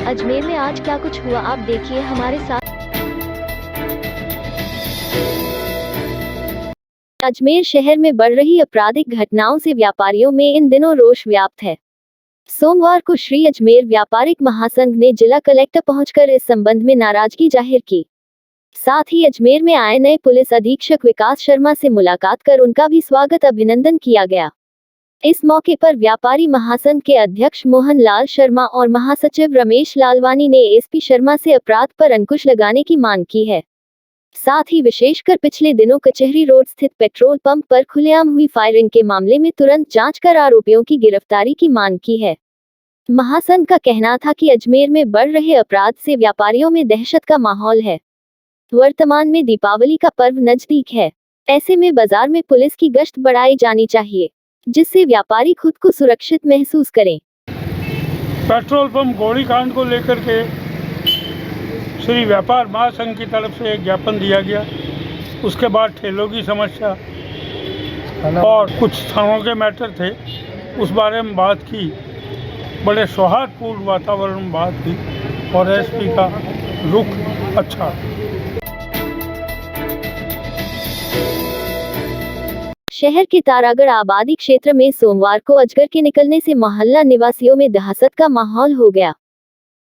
अजमेर में आज क्या कुछ हुआ आप देखिए हमारे साथ। अजमेर शहर में बढ़ रही आपराधिक घटनाओं से व्यापारियों में इन दिनों रोष व्याप्त है। सोमवार को श्री अजमेर व्यापारिक महासंघ ने जिला कलेक्टर पहुंचकर इस संबंध में नाराजगी जाहिर की। साथ ही अजमेर में आए नए पुलिस अधीक्षक विकास शर्मा से मुलाकात कर उनका भी स्वागत अभिनंदन किया गया। इस मौके पर व्यापारी महासंघ के अध्यक्ष मोहन लाल शर्मा और महासचिव रमेश लालवानी ने एसपी शर्मा से अपराध पर अंकुश लगाने की मांग की है। साथ ही विशेषकर पिछले दिनों कचहरी रोड स्थित पेट्रोल पंप पर खुलेआम हुई फायरिंग के मामले में तुरंत जांच कर आरोपियों की गिरफ्तारी की मांग की है। महासंघ का कहना था कि अजमेर में बढ़ रहे अपराध से व्यापारियों में दहशत का माहौल है। वर्तमान में दीपावली का पर्व नजदीक है, ऐसे में बाजार में पुलिस की गश्त बढ़ाई जानी चाहिए, जिससे व्यापारी खुद को सुरक्षित महसूस करें। पेट्रोल पंप गोलीकांड को लेकर के श्री व्यापार महासंघ की तरफ से एक ज्ञापन दिया गया। उसके बाद ठेलों की समस्या और कुछ स्थानों के मैटर थे, उस बारे में बात की। बड़े सौहार्दपूर्ण वातावरण में बात की और एसपी का रुख अच्छा। शहर के तारागढ़ आबादी क्षेत्र में सोमवार को अजगर के निकलने से मोहल्ला निवासियों में दहशत का माहौल हो गया।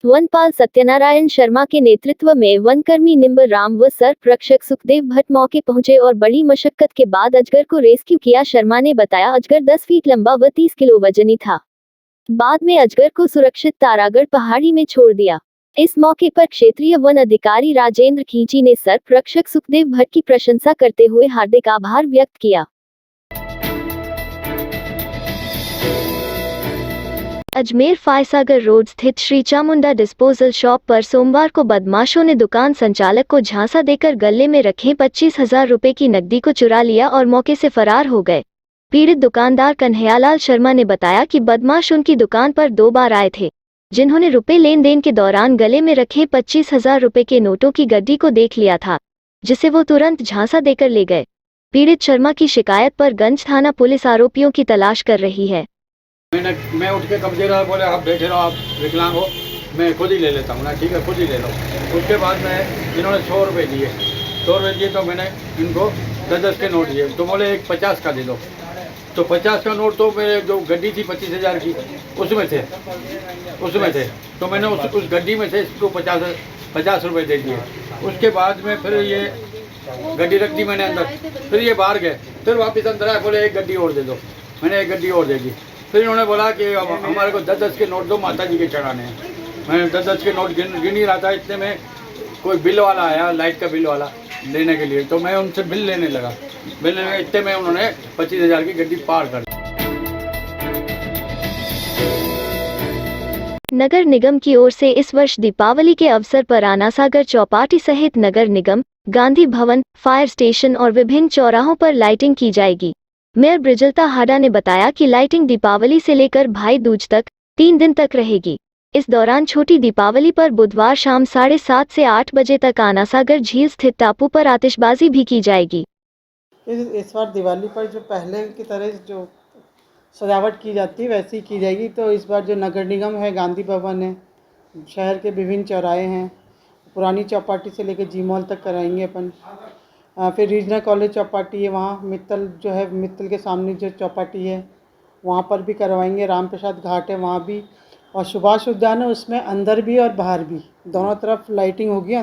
वनपाल सत्यनारायण शर्मा के नेतृत्व में वनकर्मी निम्बर राम व सर्प रक्षक सुखदेव भट्ट मौके पहुंचे और बड़ी मशक्कत के बाद अजगर को रेस्क्यू किया। शर्मा ने बताया अजगर 10 फीट लंबा व 30 किलो वजनी था। बाद में अजगर को सुरक्षित तारागढ़ पहाड़ी में छोड़ दिया। इस मौके पर क्षेत्रीय वन अधिकारी राजेंद्र खींची ने सर्प रक्षक सुखदेव भट्ट की प्रशंसा करते हुए हार्दिक आभार व्यक्त किया। अजमेर फायसागर रोड स्थित श्री चामुंडा डिस्पोजल शॉप पर सोमवार को बदमाशों ने दुकान संचालक को झांसा देकर गले में रखे 25,000 रुपए की नकदी को चुरा लिया और मौके से फरार हो गए। पीड़ित दुकानदार कन्हैयालाल शर्मा ने बताया कि बदमाश उनकी दुकान पर 2 बार आए थे, जिन्होंने रुपए लेन देन के दौरान गले में रखे 25,000 रुपए के नोटों की गड्डी को देख लिया था, जिसे वो तुरंत झांसा देकर ले गए। पीड़ित शर्मा की शिकायत पर गंज थाना पुलिस आरोपियों की तलाश कर रही है। मैं उठ के कब्जे रहा, बोले आप बैठे रहो, आप विकलांग हो, मैं खुद ही ले लेता हूँ ना। ठीक है, खुद ही ले लो। उसके बाद में इन्होंने 100 रुपये दिए। 100 रुपये दिए तो मैंने इनको 10-10 के नोट दिए। तो बोले एक 50 का दे दो। तो 50 का नोट तो मेरे जो गड्डी थी 25,000 की उसमें थे। तो मैंने उस गड्डी में से इसको 50 रुपये दे दिए। उसके बाद में फिर ये गड्डी रख दी मैंने अंदर। फिर ये बाहर गए, फिर वापस अंदर आए, बोले एक गड्डी और दे दो। मैंने एक गड्डी और दे दी। फिर इन्होंने बोला कि हमारे को 10-10 के नोट दो, माता जी के चढ़ाने हैं। मैंने 10-10 के नोट गिन ही रहा था। इतने में कोई बिल वाला आया, लाइट का बिल वाला लेने के लिए। तो मैं उनसे बिल लेने लगा। बिल लेने इतने में उन्होंने 25,000 की गड्डी पार कर दी। नगर निगम की ओर से इस वर्ष दीपावली के अवसर पर आनासागर चौपाटी सहित नगर निगम, गांधी भवन, फायर स्टेशन और विभिन्न चौराहों पर लाइटिंग की जाएगी। मेयर ब्रिजलता हाडा ने बताया कि लाइटिंग दीपावली से लेकर भाई दूज तक 3 दिन तक रहेगी। इस दौरान छोटी दीपावली पर बुधवार शाम 7:30 से 8 बजे तक आनासागर झील स्थित टापू पर आतिशबाजी भी की जाएगी। इस बार दिवाली पर जो पहले की तरह जो सजावट की जाती है वैसी ही की जाएगी। तो इस बार जो नगर निगम है, गांधी भवन है, शहर के विभिन्न चौराहे हैं, पुरानी चौपाटी से लेकर जी मॉल तक कराएंगे अपन। फिर रीजनल कॉलेज चौपाटी है, वहाँ मित्तल जो है, मित्तल के सामने जो चौपाटी है वहाँ पर भी करवाएंगे। राम प्रसाद घाट है वहाँ भी, और सुभाष उद्यान है, उसमें अंदर भी और बाहर भी दोनों तरफ लाइटिंग होगी।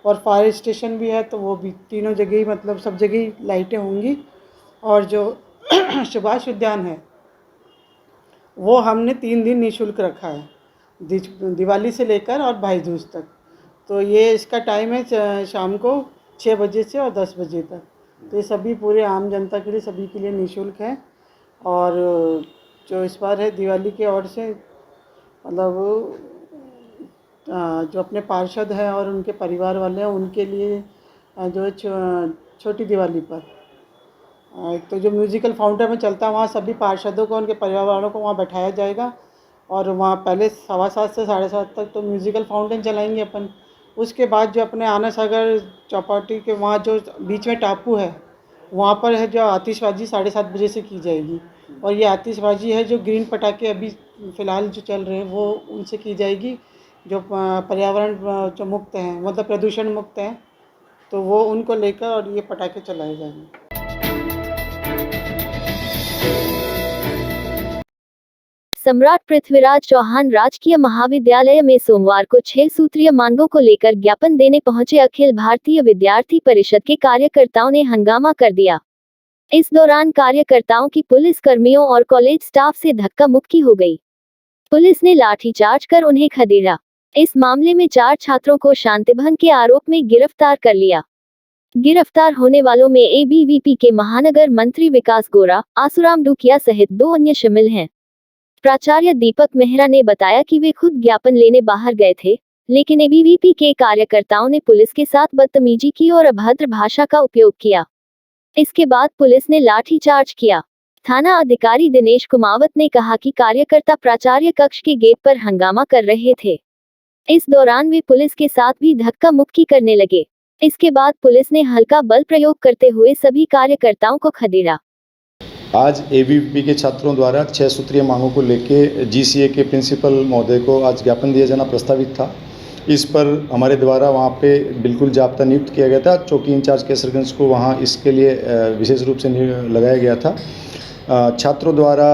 और फायर स्टेशन भी है, तो वो भी तीनों जगह ही, मतलब सब जगह ही लाइटें होंगी। और जो सुभाष उद्यान है वो हमने 3 दिन निःशुल्क रखा है, दिवाली से लेकर और भाई दूज तक। तो ये इसका टाइम है शाम को 6 बजे से और 10 बजे तक। तो ये सभी पूरे आम जनता के लिए, सभी के लिए निःशुल्क है। और जो इस बार है दिवाली के ओर से, मतलब जो अपने पार्षद हैं और उनके परिवार वाले हैं उनके लिए जो छोटी दिवाली पर तो जो म्यूज़िकल फाउंटेन में चलता है वहाँ सभी पार्षदों को, उनके परिवार वालों को वहाँ बैठाया जाएगा। और वहाँ पहले 7:15 से 7:30 तक तो म्यूज़िकल फाउंटेन चलाएंगे अपन। उसके बाद जो अपने आनासागर चौपाटी के वहाँ जो बीच में टापू है वहाँ पर है जो आतिशबाजी 7:30 बजे से की जाएगी। और ये आतिशबाजी है जो ग्रीन पटाखे अभी फ़िलहाल जो चल रहे हैं वो उनसे की जाएगी। जो पर्यावरण जो मुक्त हैं, मतलब प्रदूषण मुक्त हैं, तो वो उनको लेकर और ये पटाखे चलाए जाएंगे। सम्राट पृथ्वीराज चौहान राजकीय महाविद्यालय में सोमवार को 6 सूत्रीय मांगों को लेकर ज्ञापन देने पहुंचे अखिल भारतीय विद्यार्थी परिषद के कार्यकर्ताओं ने हंगामा कर दिया। इस दौरान कार्यकर्ताओं की पुलिस कर्मियों और कॉलेज स्टाफ से धक्का मुक्की हो गई। पुलिस ने लाठीचार्ज कर उन्हें खदेड़ा। इस मामले में 4 छात्रों को शांतिभंग के आरोप में गिरफ्तार कर लिया। गिरफ्तार होने वालों में एबीवीपी के महानगर मंत्री विकास गोरा, आसुराम डुकिया सहित 2 अन्य शामिल हैं। प्राचार्य दीपक मेहरा ने बताया कि वे खुद ज्ञापन लेने बाहर गए थे, लेकिन एबीवीपी के कार्यकर्ताओं ने पुलिस के साथ बदतमीजी की और अभद्र भाषा का उपयोग किया। इसके बाद पुलिस ने लाठीचार्ज किया। थाना अधिकारी दिनेश कुमावत ने कहा कि कार्यकर्ता प्राचार्य कक्ष के गेट पर हंगामा कर रहे थे। इस दौरान वे पुलिस के साथ भी धक्का मुक्की करने लगे। इसके बाद पुलिस ने हल्का बल प्रयोग करते हुए सभी कार्यकर्ताओं को खदेड़ा। आज एबीवीपी के छात्रों द्वारा 6 सूत्रीय मांगों को लेकर जीसीए के प्रिंसिपल महोदय को आज ज्ञापन दिया जाना प्रस्तावित था। इस पर हमारे द्वारा वहाँ पे बिल्कुल जाब्ता नियुक्त किया गया था। चौकी इंचार्ज केसरगंज को वहाँ इसके लिए विशेष रूप से लगाया गया था। छात्रों द्वारा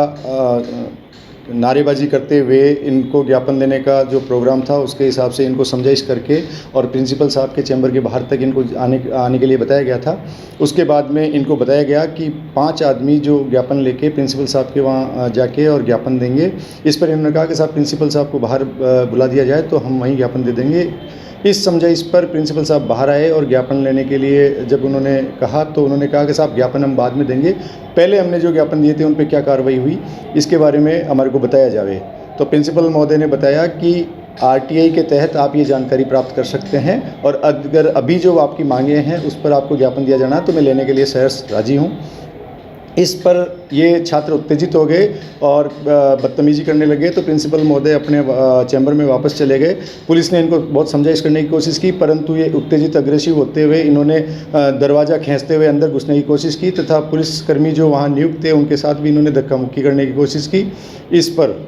नारेबाजी करते हुए इनको ज्ञापन देने का जो प्रोग्राम था उसके हिसाब से इनको समझाइश करके और प्रिंसिपल साहब के चैम्बर के बाहर तक इनको आने के लिए बताया गया था। उसके बाद में इनको बताया गया कि 5 आदमी जो ज्ञापन लेके प्रिंसिपल साहब के वहाँ जाके और ज्ञापन देंगे। इस पर इन्होंने कहा कि साहब प्रिंसिपल साहब को बाहर बुला दिया जाए तो हम वहीं ज्ञापन दे देंगे। इस समझाइश पर प्रिंसिपल साहब बाहर आए और ज्ञापन लेने के लिए जब उन्होंने कहा तो उन्होंने कहा कि साहब ज्ञापन हम बाद में देंगे, पहले हमने जो ज्ञापन दिए थे उन पर क्या कार्रवाई हुई इसके बारे में हमारे को बताया जाए। तो प्रिंसिपल महोदय ने बताया कि आरटीआई के तहत आप ये जानकारी प्राप्त कर सकते हैं और अगर अभी जो आपकी मांगे हैं उस पर आपको ज्ञापन दिया जाना है तो मैं लेने के लिए सहर्ष राजी हूँ। इस पर ये छात्र उत्तेजित हो गए और बदतमीजी करने लगे तो प्रिंसिपल महोदय अपने चैम्बर में वापस चले गए। पुलिस ने इनको बहुत समझाइश करने की कोशिश की, परंतु ये उत्तेजित अग्रेसिव होते हुए इन्होंने दरवाज़ा खींचते हुए अंदर घुसने की कोशिश की तथा पुलिसकर्मी जो वहाँ नियुक्त थे उनके साथ भी इन्होंने धक्का मुक्की करने की कोशिश की। इस पर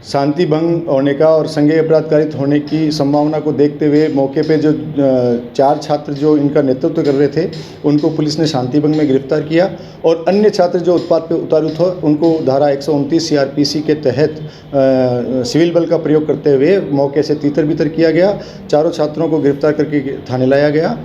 शांति भंग होने का और संज्ञेय अपराध कारित होने की संभावना को देखते हुए मौके पे जो 4 छात्र जो इनका नेतृत्व कर रहे थे उनको पुलिस ने शांति भंग में गिरफ्तार किया और अन्य छात्र जो उत्पात पे उतारू थे उनको धारा 129 सीआरपीसी के तहत सिविल बल का प्रयोग करते हुए मौके से तीतर बितर किया गया। चारों छात्रों को गिरफ्तार करके थाने लाया गया।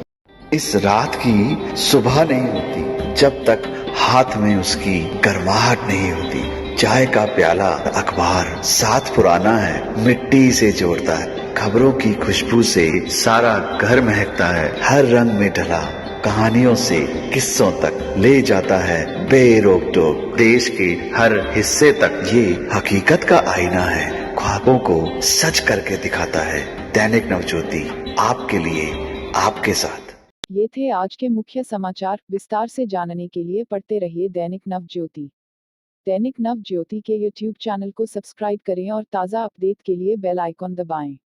इस रात की सुबह नहीं होती जब तक हाथ में उसकी गर्माहट नहीं होती। चाय का प्याला, अखबार साथ पुराना है, मिट्टी से जोड़ता है। खबरों की खुशबू से सारा घर महकता है। हर रंग में ढला कहानियों से किस्सों तक ले जाता है बेरोक टोक। देश के हर हिस्से तक ये हकीकत का आईना है। ख्वाबों को सच करके दिखाता है। दैनिक नवज्योति, आपके लिए, आपके साथ। ये थे आज के मुख्य समाचार। विस्तार से जानने के लिए पढ़ते रहिए दैनिक नवज्योति। दैनिक नवज्योति के YouTube चैनल को सब्सक्राइब करें और ताज़ा अपडेट के लिए बेल आइकॉन दबाएं।